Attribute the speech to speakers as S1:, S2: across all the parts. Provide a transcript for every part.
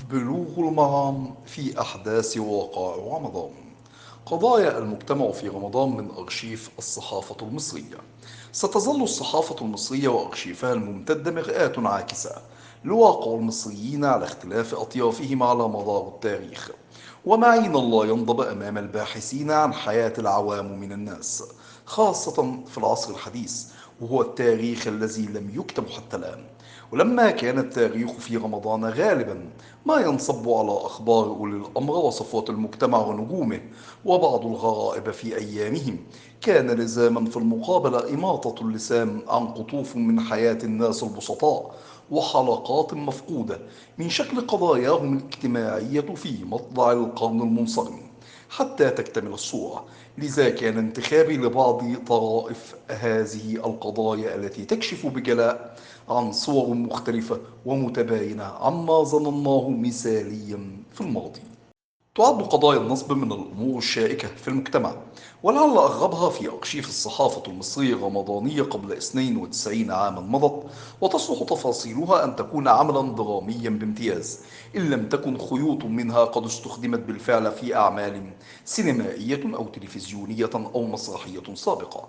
S1: بلوغ المرام في أحداث ووقائع رمضان. قضايا المجتمع في رمضان من أرشيف الصحافة المصرية. ستظل الصحافة المصرية وأرشيفها الممتد مرآة عاكسة لواقع المصريين على اختلاف أطيافهم على مدار التاريخ، ومعين لا ينضب أمام الباحثين عن حياة العوام من الناس، خاصة في العصر الحديث، وهو التاريخ الذي لم يكتب حتى الآن. ولما كان التاريخ في رمضان غالبا ما ينصب على أخبار أولي الأمر وصفوة المجتمع ونجومه وبعض الغرائب في أيامهم، كان لزاما في المقابلة إماطة اللسان عن قطوف من حياة الناس البسطاء وحلقات مفقودة من شكل قضاياهم الاجتماعية في مطلع القرن المنصرم حتى تكتمل الصورة. لذا كان انتخابي لبعض طرائف هذه القضايا التي تكشف بجلاء عن صور مختلفة ومتباينة عما ظنناه مثاليا في الماضي. تعد قضايا النصب من الأمور الشائكة في المجتمع، ولعل أغربها في أرشيف الصحافة المصرية الرمضانية قبل 92 عاما مضت، وتصلح تفاصيلها أن تكون عملا دراميا بامتياز، إن لم تكن خيوط منها قد استخدمت بالفعل في أعمال سينمائية أو تلفزيونية أو مسرحية سابقة.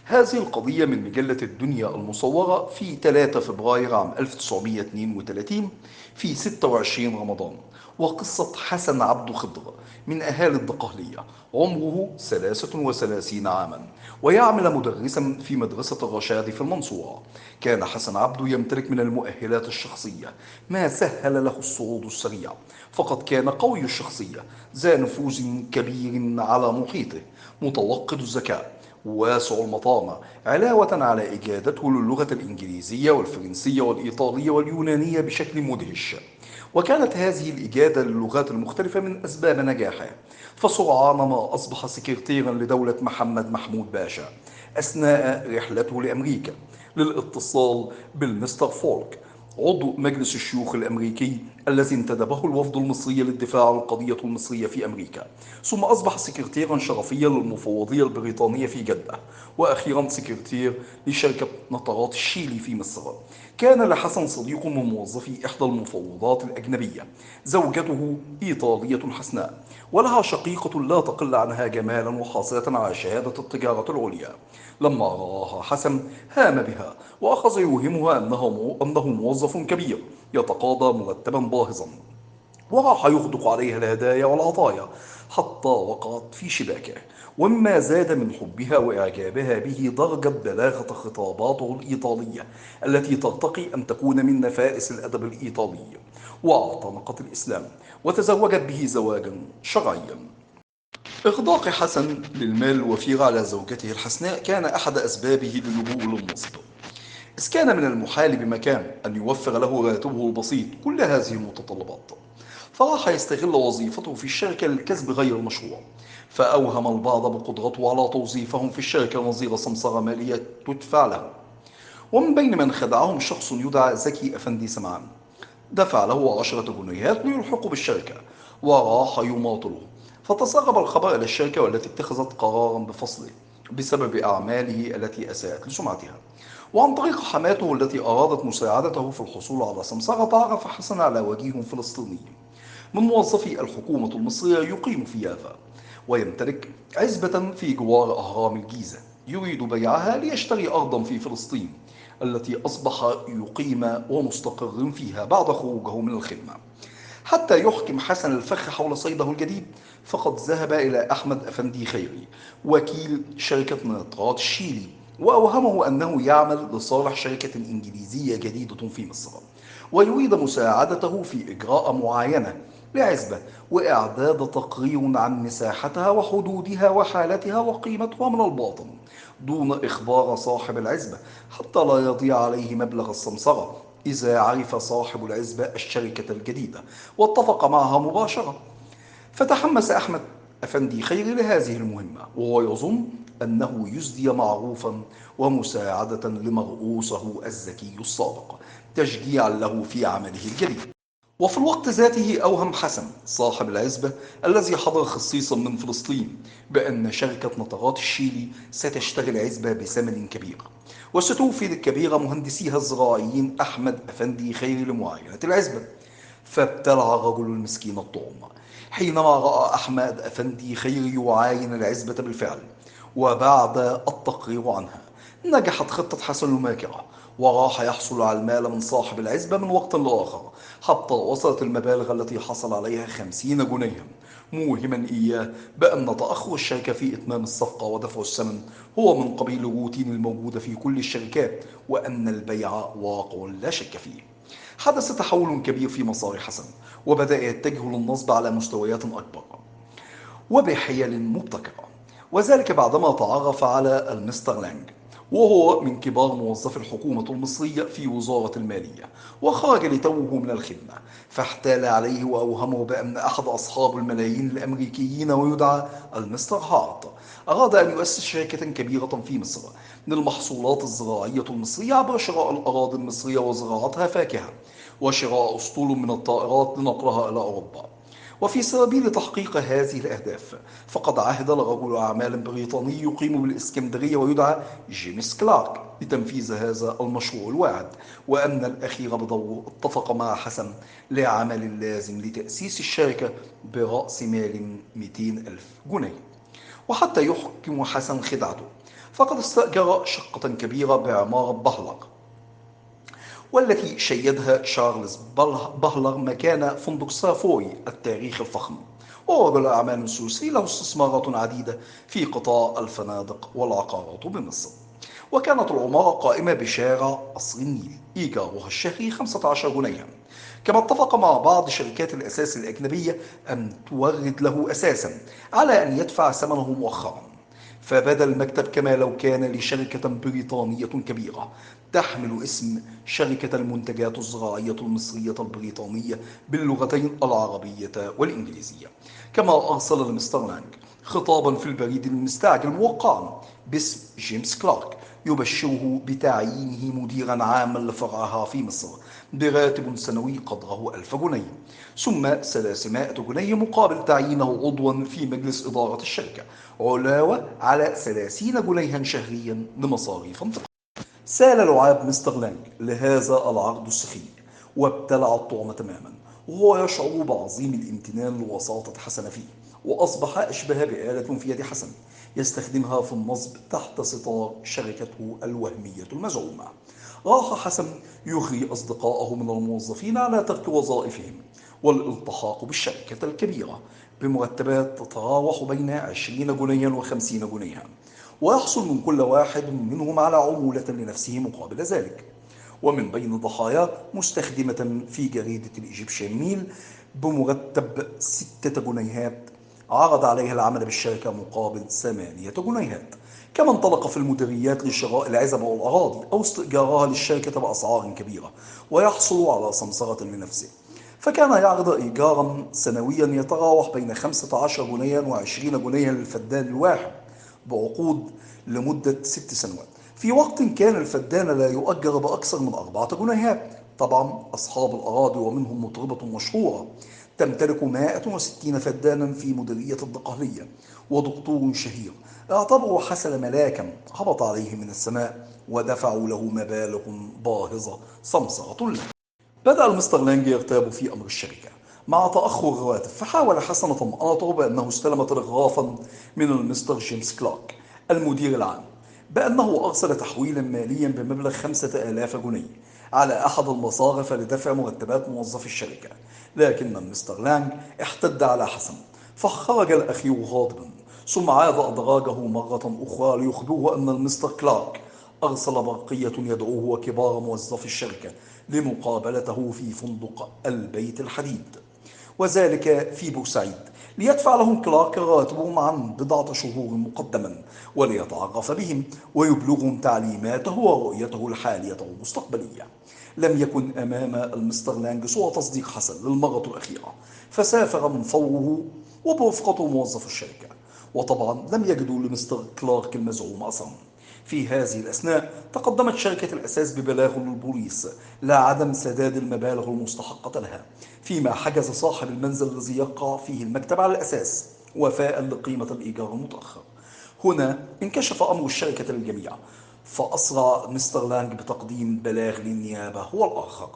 S1: هذه القضية من مجلة الدنيا المصورة في 3 فبراير عام 1932 في 26 رمضان، وقصة حسن عبد خضر من أهالي الدقهلية، عمره 33 عاما، ويعمل مدرسا في مدرسة الرشاد في المنصورة. كان حسن عبد يمتلك من المؤهلات الشخصية ما سهل له الصعود السريع، فقد كان قوي الشخصية، ذا نفوذ كبير على محيطه، متوقد الذكاء، واسع المطامع، علاوة على إجادته للغة الإنجليزية والفرنسية والإيطالية واليونانية بشكل مدهش. وكانت هذه الإجادة للغات المختلفة من أسباب نجاحه، فسرعان ما أصبح سكرتيرا لدولة محمد محمود باشا أثناء رحلته لأمريكا للاتصال بالمستر فولك، عضو مجلس الشيوخ الأمريكي الذي انتدبه الوفد المصري للدفاع عن القضية المصرية في أمريكا، ثم أصبح سكرتيرا شرفيا للمفوضية البريطانية في جدة، وأخيرا سكرتير لشركة نطرات الشيلي في مصر. كان لحسن صديق من موظفي إحدى المفوضات الأجنبية، زوجته إيطالية حسناء، ولها شقيقة لا تقل عنها جمالا وحاصلة على شهادة التجارة العليا. لما رآها حسن هام بها، وأخذ يوهمها أنه موظف كبير يتقاضى مرتبا باهظا، وراح يغدق عليها الهدايا والعطايا حتى وقعت في شباكه. ومما زاد من حبها وإعجابها به درجة بلاغة خطاباته الإيطالية التي ترتقي أن تكون من نفائس الأدب الإيطالي، واعتنقت الإسلام وتزوجت به زواجا شرعيا. إغداق حسن للمال الوفير على زوجته الحسناء كان أحد أسبابه للجوء للنصب، إذ كان من المحال بمكان أن يوفر له راتبه البسيط كل هذه المتطلبات، فراح يستغل وظيفته في الشركة للكسب غير المشروع، فأوهم البعض بقدرته على توظيفهم في الشركة نظير سمسرة مالية تدفع له. ومن بين من خدعهم شخص يدعى زكي أفندي سمعان، دفع له 10 جنيهات ليلحقه بالشركة، وراح يماطله، فتسرب الخبر إلى الشركة والتي اتخذت قرارا بفصله بسبب أعماله التي أساءت لسمعتها. وعن طريق حماته التي أرادت مساعدته في الحصول على سمسرة، تعرف حسن على وجيه فلسطيني من موظفي الحكومة المصرية يقيم في يافا، ويمتلك عزبة في جوار أهرام الجيزة، يريد بيعها ليشتري أرضا في فلسطين التي أصبح يقيم ومستقر فيها بعد خروجه من الخدمة. حتى يحكم حسن الفخ حول صيده الجديد، فقد ذهب إلى أحمد أفندي خيري وكيل شركة نطرات الشيلي، وأوهمه أنه يعمل لصالح شركة إنجليزية جديدة في مصر، ويريد مساعدته في إجراء معاينة لعزبة وإعداد تقرير عن مساحتها وحدودها وحالتها وقيمتها من الباطن، دون إخبار صاحب العزبة حتى لا يضيع عليه مبلغ السمسرة إذا عرف صاحب العزبة الشركة الجديدة واتفق معها مباشرة. فتحمس أحمد أفندي خيري لهذه المهمة، وهو يظن أنه يسدي معروفا ومساعدة لمرؤوسه الذكي السابق، تشجيعا له في عمله الجديد. وفي الوقت ذاته أوهم حسن صاحب العزبة الذي حضر خصيصا من فلسطين بأن شركة نطرات الشيلي ستشتري العزبة بثمن كبير، وستوفد الكبير مهندسيها الزراعيين أحمد أفندي خيري لمعاينة العزبة. فابتلع الرجل المسكين الطعم. حينما رأى أحمد أفندي خيري يعاين العزبة بالفعل وبعد التقرير عنها، نجحت خطة حسن الماكرة، وراح يحصل على المال من صاحب العزبة من وقت لآخر حتى وصلت المبالغ التي حصل عليها 50 جنيها، موهما إياه بأن تأخر الشركة في إتمام الصفقة ودفع الثمن هو من قبيل الروتين الموجود في كل الشركات، وأن البيع واقع لا شك فيه. حدث تحول كبير في مسار حسن، وبدأ يتجه للنصب على مستويات أكبر وبحيل مبتكرة، وذلك بعدما تعرف على المستر لانج، وهو من كبار موظفي الحكومة المصرية في وزارة المالية، وخرج لتوه من الخدمة، فاحتال عليه وأوهمه بأن أحد أصحاب الملايين الأمريكيين ويدعى المستر هارت أراد أن يؤسس شركة كبيرة في مصر للمحصولات الزراعية المصرية عبر شراء الأراضي المصرية وزراعتها فاكهة، وشراء أسطول من الطائرات لنقلها إلى أوروبا. وفي سبيل تحقيق هذه الأهداف فقد عهد لرجل أعمال بريطاني يقيم بالإسكندرية ويدعى جيمس كلارك لتنفيذ هذا المشروع الواعد، وأن الأخير بدوره اتفق مع حسن لعمل اللازم لتأسيس الشركة برأس مال 200 ألف جنيه. وحتى يحكم حسن خدعته فقد استأجر شقة كبيرة بعمارة بهلر، والتي شيدها تشارلز بهلر مكان فندق سافوي التاريخي الفخم، وهو رجل أعمال سويسري له استثمارات عديدة في قطاع الفنادق والعقارات بمصر. وكانت العمارة قائمة بشارع قصر النيل إيجارها الشهري 15 جنيها. كما اتفق مع بعض شركات الأساس الأجنبية أن تورد له أساسا على أن يدفع ثمنه مؤخرا، فبدا المكتب كما لو كان لشركة بريطانية كبيرة تحمل اسم شركة المنتجات الزراعية المصرية البريطانية باللغتين العربية والإنجليزية. كما أرسل لمستر لانج خطابا في البريد المستعجل موقعا باسم جيمس كلارك يبشره بتعيينه مديرا عاما لفرعها في مصر براتب سنوي قدره 1000 جنيه، ثم 300 جنيه مقابل تعيينه عضوا في مجلس إدارة الشركة، علاوة على 30 جنيها شهريا لمصاريف انتقال. سال لعاب مستر لانج لهذا العرض السخي وابتلع الطعم تماما، وهو يشعر بعظيم الامتنان لوساطة حسن فيه، وأصبح أشبه بآلة في يد حسن يستخدمها في النصب تحت ستار شركته الوهمية المزعومة. راح حسن يغري أصدقائه من الموظفين على ترك وظائفهم والالتحاق بالشركة الكبيرة بمرتبات تتراوح بين 20 جنيها و50 جنيها، ويحصل من كل واحد منهم على عمولة لنفسه مقابل ذلك. ومن بين ضحاياه مستخدمة في جريدة الإيجيبشن ميل بمرتب 6 جنيهات عرض عليها العمل بالشركة مقابل 8 جنيهات. كما انطلق في المديريات لشراء العزب والأراضي أو استئجارها للشركة بأسعار كبيرة ويحصل على سمسرة لنفسه، فكان يعرض إيجارا سنويا يتراوح بين 15 جنيها و20 جنيها للفدان الواحد بعقود لمدة 6 سنوات، في وقت كان الفدان لا يؤجر بأكثر من 4 جنيهات. طبعا أصحاب الأراضي ومنهم مطربة مشهورة تمتلك 160 فدانا في مديرية الدقهلية، ودكتور شهير اعتبروا حسن ملاكا هبط عليه من السماء ودفعوا له مبالغ باهظة سمسرة له. بدأ المستر لانج يرتاب في أمر الشركة مع تأخر الرواتب، فحاول حسن طمأنته بأنه استلم تلغرافا من المستر جيمس كلارك المدير العام بأنه أرسل تحويلا ماليا بمبلغ 5000 جنيه على أحد المصارف لدفع مرتبات موظفي الشركة. لكن المستر لانج احتد على حسن فخرج الأخير غاضبا، ثم عاد أدراجه مرة أخرى ليخبره أن المستر كلارك أرسل برقية يدعوه وكبار موظفي الشركة لمقابلته في فندق البيت الحديد، وذلك في بورسعيد، ليدفع لهم كلارك رواتبهم عن 6 شهور مقدما وليتعرف بهم ويبلغهم تعليماته ورؤيته الحالية والمستقبلية. لم يكن أمام المستر لانج سوى تصديق حسن للمرة الأخيرة، فسافر من فوره وبرفقته موظف الشركة، وطبعا لم يجدوا لمستر كلارك المزعوم أثرا. في هذه الأثناء تقدمت شركة الأساس ببلاغ للبوليس لعدم سداد المبالغ المستحقة لها، فيما حجز صاحب المنزل الذي يقع فيه المكتب على الأساس وفاء لقيمة الإيجار المتأخر. هنا انكشف أمر الشركة للجميع، فأسرع مستر لانج بتقديم بلاغ للنيابة هو الآخر.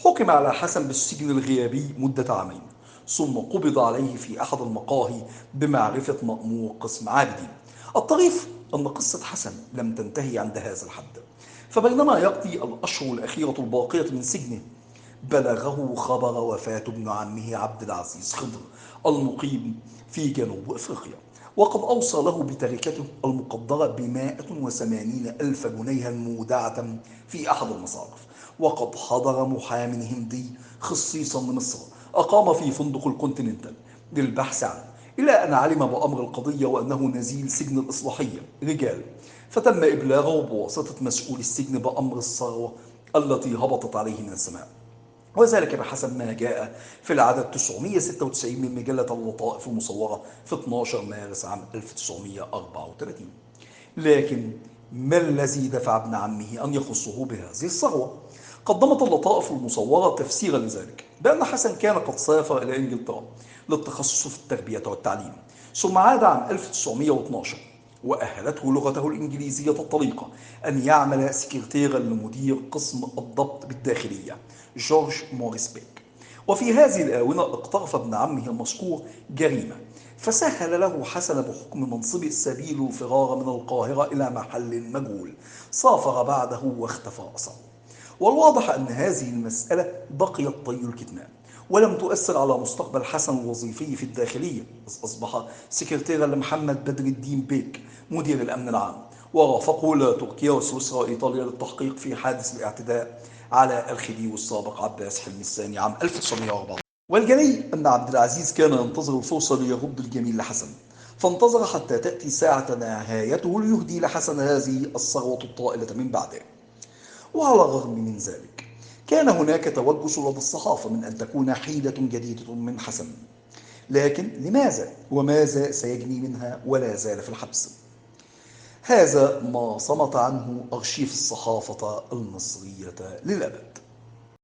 S1: حكم على حسن بالسجن الغيابي مدة عامين، ثم قبض عليه في أحد المقاهي بمعرفة مأمور قسم عابدين. الطريف أن قصة حسن لم تنتهي عند هذا الحد، فبينما يقضي الأشهر الأخيرة الباقية من سجنه بلغه خبر وفاة ابن عمه عبد العزيز خضر المقيم في جنوب أفريقيا، وقد أوصى له بتركته المقدرة ب180 ألف جنيها مودعة في أحد المصارف. وقد حضر محام هندي خصيصا لمصر أقام في فندق الكونتيننتال للبحث عنه، إلى أن علم بأمر القضية وأنه نزيل سجن الإصلاحية رجال، فتم إبلاغه بواسطة مسؤول السجن بأمر الثروة التي هبطت عليه من السماء، وذلك بحسب ما جاء في العدد 996 من مجلة اللطائف المصورة في 12 مارس عام 1934. لكن ما الذي دفع ابن عمه أن يخصه بهذه الثروة؟ قدمت اللطائف المصورة تفسيرا لذلك بأن حسن كان قد سافر إلى إنجلترا للتخصص في التربية والتعليم، ثم عاد عام 1912 وأهلته لغته الإنجليزية الطليقة أن يعمل سكرتيرا لمدير قسم الضبط بالداخلية جورج موريس بيك. وفي هذه الآونة اقترف ابن عمه المذكور جريمة، فسهل له حسن بحكم منصبه السبيل الفرار من القاهرة إلى محل مجهول، سافر بعده واختفى أثره. والواضح أن هذه المسألة بقيت طي الكتمان، ولم تؤثر على مستقبل حسن الوظيفي في الداخلية، إذ أصبح سكرتيرا لمحمد بدر الدين بيك مدير الأمن العام، ورافقه إلى تركيا وسويسرا وإيطاليا للتحقيق في حادث الاعتداء على الخديوي السابق عباس حلمي الثاني عام 1904. والجلي أن عبد العزيز كان ينتظر الفرصة ليرد الجميل لحسن، فانتظر حتى تأتي ساعة نهايته ليهدي لحسن هذه الثروة الطائلة من بعده. وعلى الرغم من ذلك كان هناك توجس لدى الصحافة من أن تكون حيلة جديدة من حسن، لكن لماذا وماذا سيجني منها ولا زال في الحبس؟ هذا ما صمت عنه أرشيف الصحافة المصرية للأبد.